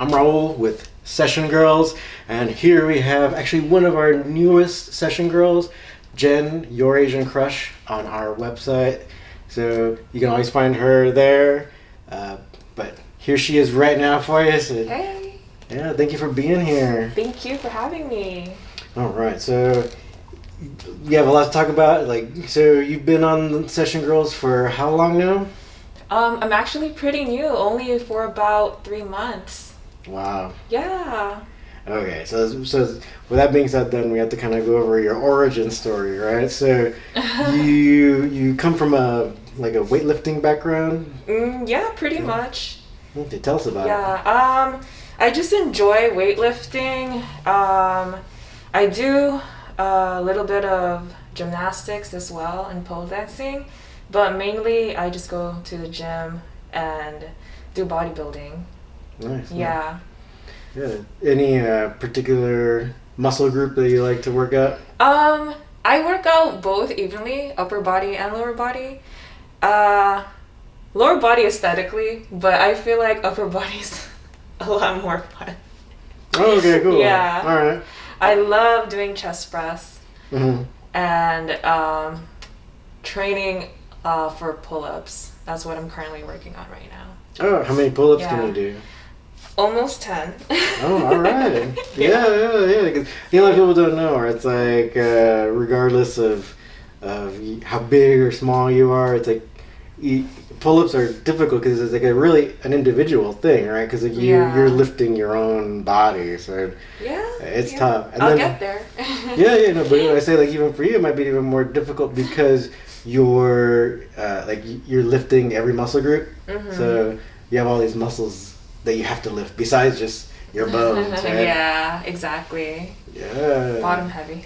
I'm Raul with Session Girls, and here we have actually one of our newest Session Girls, Jen, Your Asian Crush, on our website. So you can always find her there. But here she is right now for you. So, hey. Yeah, thank you for being here. Thank you for having me. All right, so we have a lot to talk about. So you've been on Session Girls for how long now? I'm actually pretty new, only for about 3 months. Wow. Yeah. Okay, so with that being said, then we have to kind of go over your origin story, right? So you come from a weightlifting background? Yeah, pretty much. Okay, tell us about it. Yeah. I just enjoy weightlifting. I do a little bit of gymnastics as well and pole dancing, but mainly I just go to the gym and do bodybuilding. Nice. Yeah. Yeah. Any particular muscle group that you like to work out? I work out both evenly, upper body and lower body. Lower body aesthetically, but I feel like upper body's a lot more fun. Oh, okay, cool. Yeah. All right. I love doing chest press and training for pull-ups. That's what I'm currently working on right now. Oh, how many pull-ups can you do? Almost 10. Oh, all right. Yeah. Because a lot of people don't know, or it's like regardless of how big or small you are, it's like pull-ups are difficult because it's like an individual thing, right? Because you're lifting your own body, so it's tough. And I'll get there. No, but I say even for you, it might be even more difficult because you're you're lifting every muscle group, so you have all these muscles that you have to lift besides just your bones, right? Yeah, exactly. Yeah. Bottom heavy.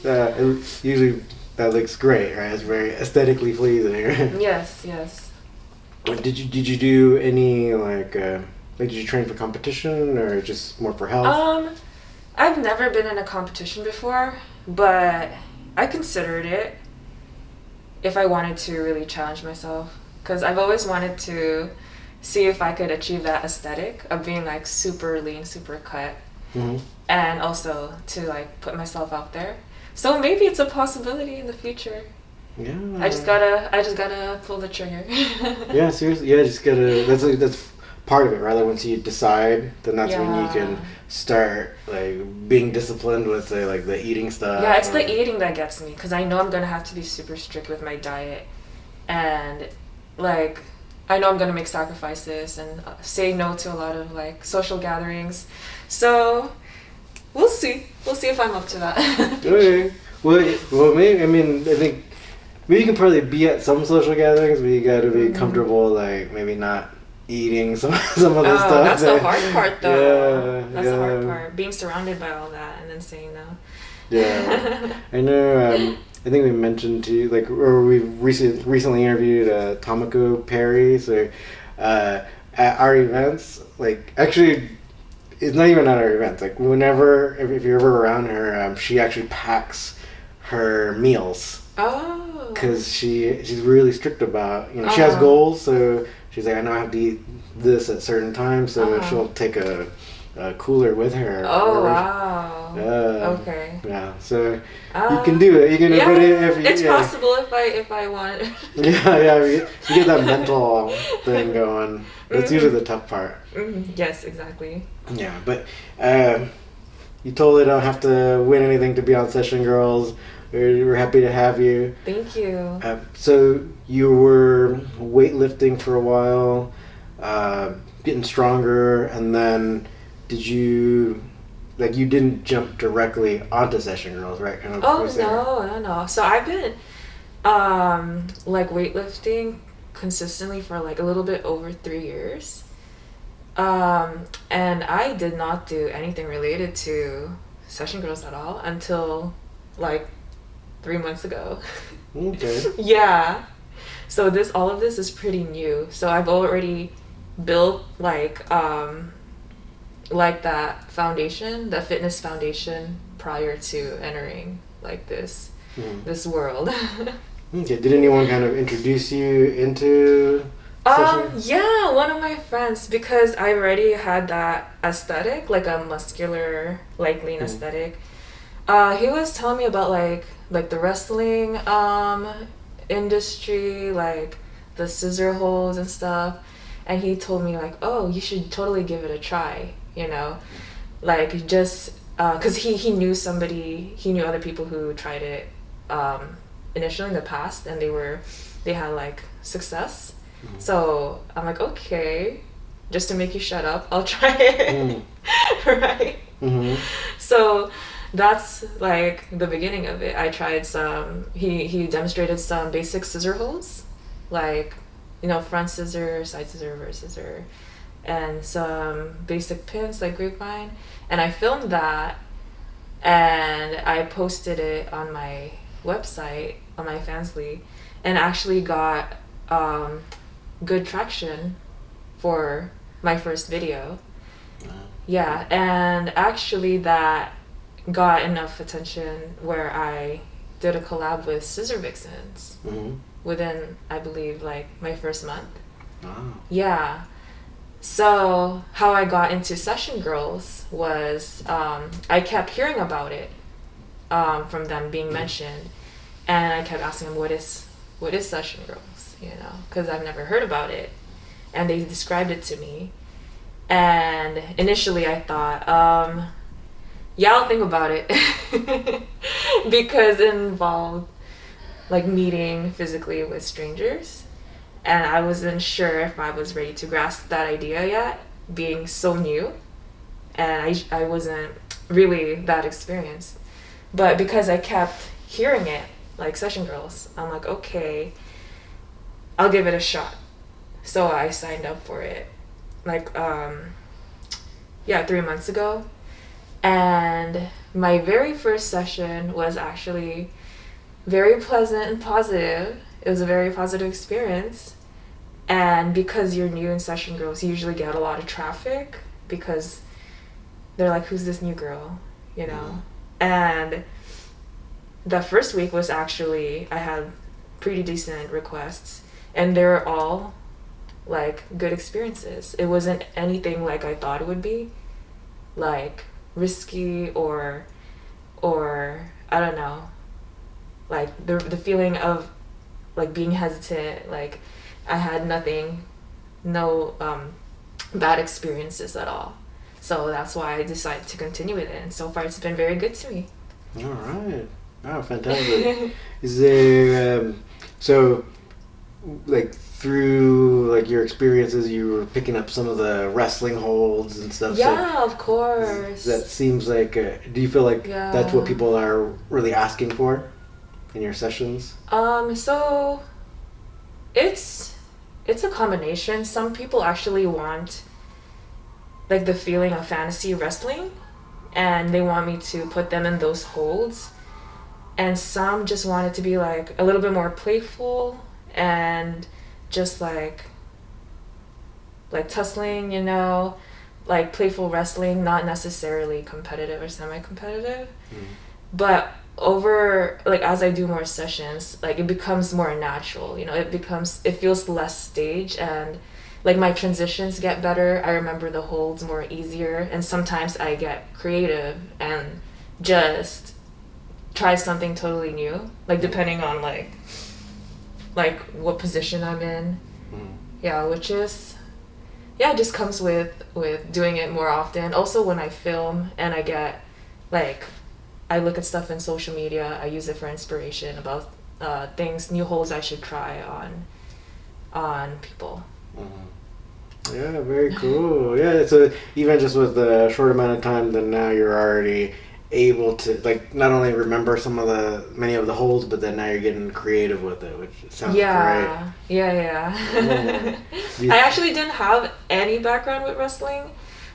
But usually that looks great, right? It's very aesthetically pleasing. Yes. Did you do any did you train for competition or just more for health? I've never been in a competition before, but I considered it if I wanted to really challenge myself. Because I've always wanted to see if I could achieve that aesthetic of being super lean, super cut, and also to put myself out there. So maybe it's a possibility in the future. Yeah. I just gotta pull the trigger. Yeah, seriously. Yeah, just gotta. That's part of it, right? Once you decide, then that's when you can start being disciplined with the eating stuff. Yeah, it's the eating that gets me because I know I'm gonna have to be super strict with my diet, and I know I'm gonna make sacrifices and say no to a lot of social gatherings. So we'll see if I'm up to that. Okay. Well, maybe. I think you can probably be at some social gatherings, but you gotta be comfortable, maybe not eating some of the stuff. That's the hard part, though. Yeah, that's the hard part. Being surrounded by all that and then saying no. Yeah, I know. I think we mentioned to you, or we recently interviewed Tomoko Perry. So at our events, actually, it's not even at our events. Whenever, if you're ever around her, she actually packs her meals. Oh. Because she's really strict about, she has goals, so she's like, I know I have to eat this at certain times, so she'll take a cooler with her. Oh, wow. Okay. Yeah, so you can do it. You can put it if you, it's possible if I want. You get that mental thing going. That's usually the tough part. Yes, exactly. Yeah, but you totally don't have to win anything to be on Session Girls. We're happy to have you. Thank you. So you were weightlifting for a while, getting stronger, and then did you you didn't jump directly onto Session Girls, right? No. So I've been weightlifting consistently for a little bit over 3 years. And I did not do anything related to Session Girls at all until 3 months ago. Okay. Yeah. So all of this is pretty new. So I've already built that foundation, the fitness foundation, prior to entering this world. Okay. Did anyone kind of introduce you into session? Yeah, one of my friends, because I already had that aesthetic, like a muscular, like lean aesthetic. He was telling me about like the wrestling industry, like the scissor holds and stuff, and he told me like, oh, you should totally give it a try, you know, like just because he knew somebody, he knew other people who tried it initially in the past, and they had like success. So I'm like, okay, just to make you shut up, I'll try it. Right? So that's like the beginning of it. I tried some, he demonstrated some basic scissor holds, like, you know, front scissor, side scissor, reverse scissor, and some basic pins like grapevine. And I filmed that and I posted it on my website, on my Fansly, and actually got good traction for my first video. Yeah, and actually that got enough attention where I did a collab with Scissor Vixens within, I believe, like my first month. Wow. Yeah. So how I got into Session Girls was I kept hearing about it from them being mentioned, and I kept asking them, what is Session Girls, you know, because I've never heard about it, and they described it to me. And initially I thought, yeah, I'll think about it because it involved like meeting physically with strangers, and I wasn't sure if I was ready to grasp that idea yet, being so new, and I wasn't really that experienced. But because I kept hearing it, like Session Girls, I'm like, okay, I'll give it a shot. So I signed up for it like 3 months ago, and my very first session was actually very pleasant and positive. It was a very positive experience, and because you're new in Session Girls, you usually get a lot of traffic because they're like, who's this new girl, you know? And the first week was actually, I had pretty decent requests, and they're all like good experiences. It wasn't anything like I thought it would be, like risky or I don't know, like the feeling of like being hesitant. Like I had no bad experiences at all. So that's why I decided to continue with it, and so far it's been very good to me. All right. Oh, fantastic. Is there so like through like your experiences, you were picking up some of the wrestling holds and stuff? Yeah, so of course. that seems like do you feel like that's what people are really asking for in your sessions? So it's a combination. Some people actually want like the feeling of fantasy wrestling, and they want me to put them in those holds, and some just want it to be like a little bit more playful and just like tussling, you know, like playful wrestling, not necessarily competitive or semi-competitive. But over, like, as I do more sessions, like it becomes more natural, you know, it feels less staged, and like my transitions get better. I remember the holds more easier, and sometimes I get creative and just try something totally new, like depending on like what position I'm in. Yeah, which is, it just comes with doing it more often. Also when I film and I get like, I look at stuff in social media, I use it for inspiration about new holds I should try on people. Yeah, very cool. Yeah, so even just with a short amount of time, then now you're already able to like not only remember many of the holds, but then now you're getting creative with it, which sounds great. Yeah. I actually didn't have any background with wrestling,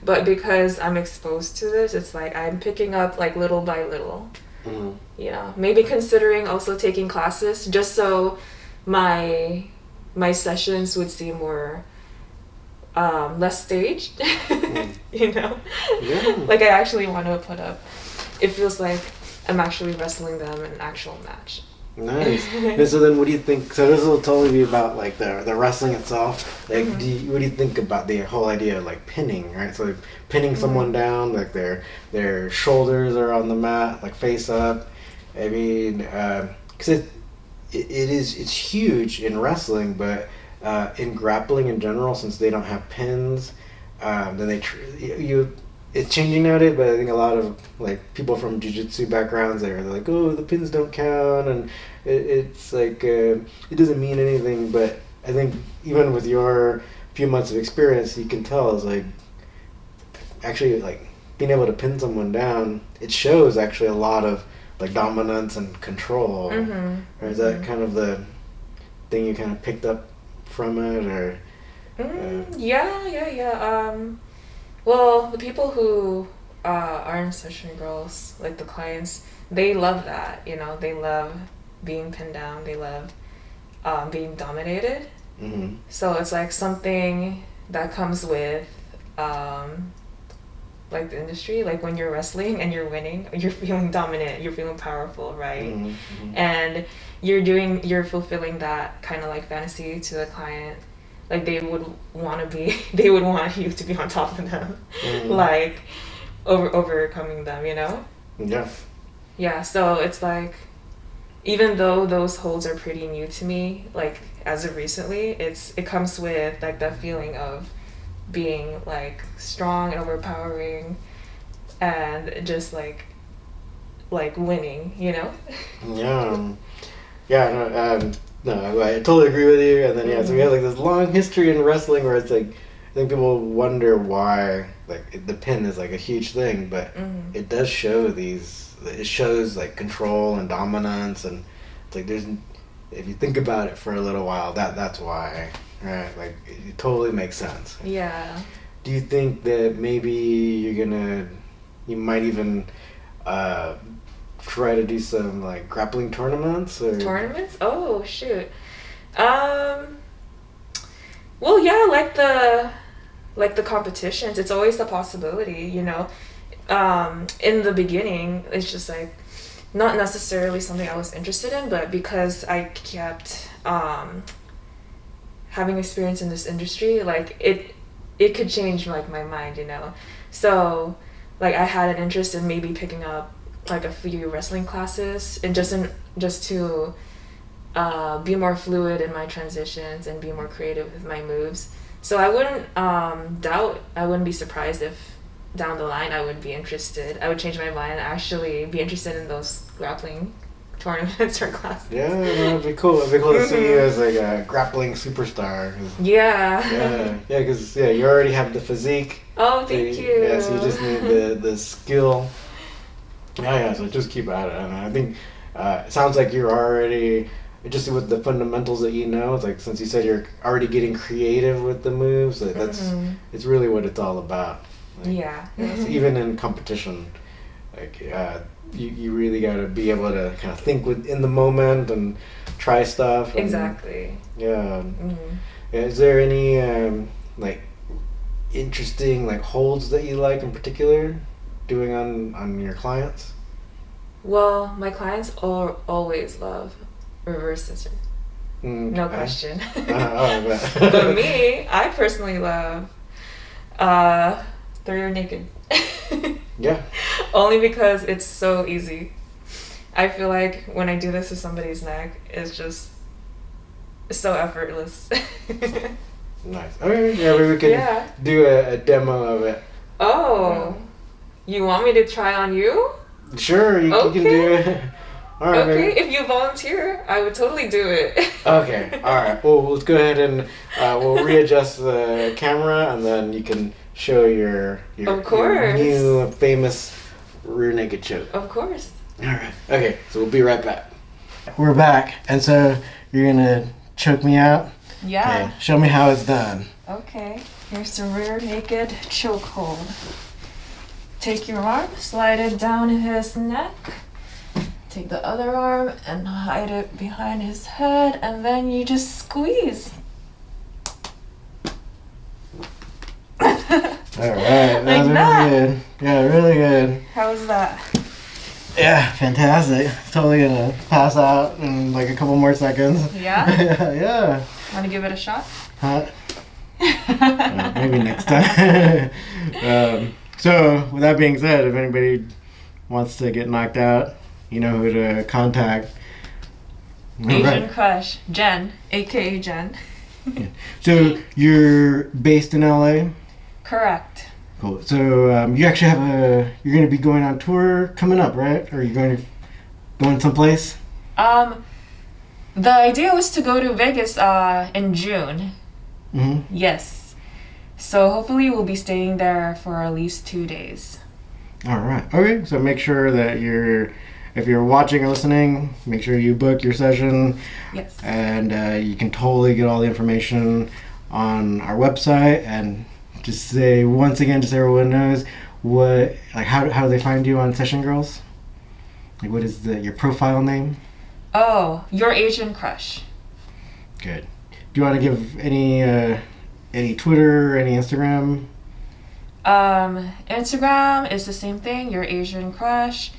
but because I'm exposed to this, it's like I'm picking up like little by little. You know, maybe considering also taking classes just so my sessions would seem more less staged. You know, like I actually want to put up, it feels like I'm actually wrestling them in an actual match. Nice. And so then, what do you think? So this will totally be about like the wrestling itself. Like, what do you think about the whole idea of like pinning? Right. So like, pinning someone down, like their shoulders are on the mat, like face up. I mean, because it's huge in wrestling, but in grappling in general, since they don't have pins, then it's changing nowadays, but I think a lot of like people from jiu-jitsu backgrounds, they're like, oh, the pins don't count, and it's like it doesn't mean anything. But I think even with your few months of experience, you can tell is like actually like being able to pin someone down, it shows actually a lot of like dominance and control. Or is that kind of the thing you kind of picked up from it, or? Yeah. Well, the people who are in Session Girls, like the clients, they love that. You know, they love being pinned down. They love being dominated. So it's like something that comes with like the industry. Like when you're wrestling and you're winning, you're feeling dominant. You're feeling powerful, right? And you're fulfilling that kind of like fantasy to the client. Like they would want you to be on top of them, like overcoming them, you know? Yeah, so it's like, even though those holds are pretty new to me, like as of recently, it comes with like that feeling of being like strong and overpowering and just like winning, you know? No, I totally agree with you. And then so we have like this long history in wrestling where it's like I think people wonder why like the pin is like a huge thing, but it does show it shows like control and dominance, and it's like if you think about it for a little while, that's why, right? Like it totally makes sense. Yeah. Do you think that maybe you might even try to do some like grappling tournaments or tournaments? Oh shoot. Well, yeah, like the competitions, it's always a possibility, you know. In the beginning, it's just like not necessarily something I was interested in, but because I kept having experience in this industry, like it could change like my mind, you know. So like I had an interest in maybe picking up like a few wrestling classes and just to be more fluid in my transitions and be more creative with my moves. So I wouldn't be surprised if down the line I would change my mind and actually be interested in those grappling tournaments or classes. Yeah, that'd be cool. It'd be cool to see you as like a grappling superstar. Yeah, because you already have the physique. Oh, thank you. Yeah, so you just need the skill. So just keep at it. And I think it sounds like you're already, just with the fundamentals that you know, it's like since you said you're already getting creative with the moves, like it's really what it's all about. Like, so even in competition, like you really got to be able to kind of think in the moment and try stuff. Exactly. Is there any like interesting like holds that you like in particular doing on your clients? Well, my clients always love reverse scissor. No question. But me, I personally love throw your naked. Yeah. Only because it's so easy. I feel like when I do this to somebody's neck, it's just so effortless. Nice. Okay, maybe we can do a demo of it. Oh. You want me to try on you? Sure, you can do it. All right, okay, if you volunteer, I would totally do it. Okay, all right. Well, let's go ahead and we'll readjust the camera, and then you can show your new famous rear naked choke. Of course. All right. Okay, so we'll be right back. We're back, and so you're gonna choke me out. Yeah. Okay, show me how it's done. Okay. Here's the rear naked choke hold. Take your arm, slide it down his neck. Take the other arm and hide it behind his head, and then you just squeeze. Alright, that was that. really good. Yeah, really good. How was that? Yeah, fantastic. Totally gonna pass out in like a couple more seconds. Yeah? Yeah. Want to give it a shot? Huh? Maybe next time. So, with that being said, if anybody wants to get knocked out, you know who to contact. Asian Crush, Jen, aka Jen. Yeah. So, you're based in LA? Correct. Cool. So, you actually you're going to be going on tour coming up, right? Or are you going someplace? The idea was to go to Vegas in June. Mm-hmm. Yes. So hopefully we'll be staying there for at least 2 days. All right. Okay. So make sure that if you're watching or listening, make sure you book your session. Yes. And you can totally get all the information on our website. And just say once again, just so everyone knows how do they find you on Session Girls? Like, what is your profile name? Oh, Your Asian Crush. Good. Do you want to give any Twitter, any Instagram? Instagram is the same thing, Your Asian Crush.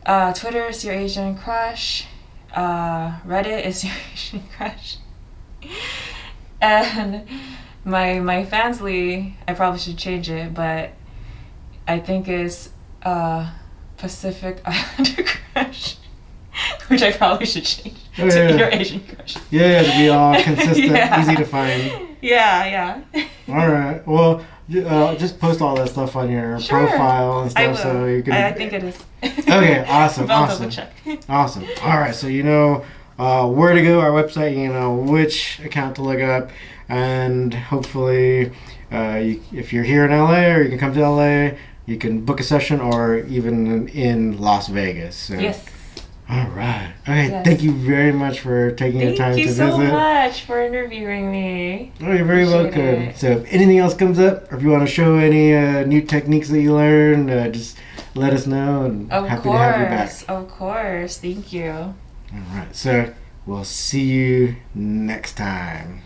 Twitter is Your Asian Crush. Reddit is Your Asian Crush. And my Fansly, I probably should change it, but I think it's Pacific Islander Crush. Which I probably should change to Your Asian Crush. Yeah, to be all consistent, Yeah. easy to find. Yeah. All right. Well, just post all that stuff on your profile and stuff, I will. so you can. I think it is. Okay. Awesome. I'll Awesome. double check. Awesome. All right. So you know where to go. Our website. You know which account to look up, and hopefully, if you're here in LA or you can come to LA, you can book a session, or even in Las Vegas. So. Yes. All right. Okay. Yes. Thank you very much for taking your time to visit. Thank you so much for interviewing me. Oh, you're very Appreciate welcome. it. So if anything else comes up, or if you want to show any new techniques that you learned, just let us know, and happy to have you back. Of course. Thank you. All right. So we'll see you next time.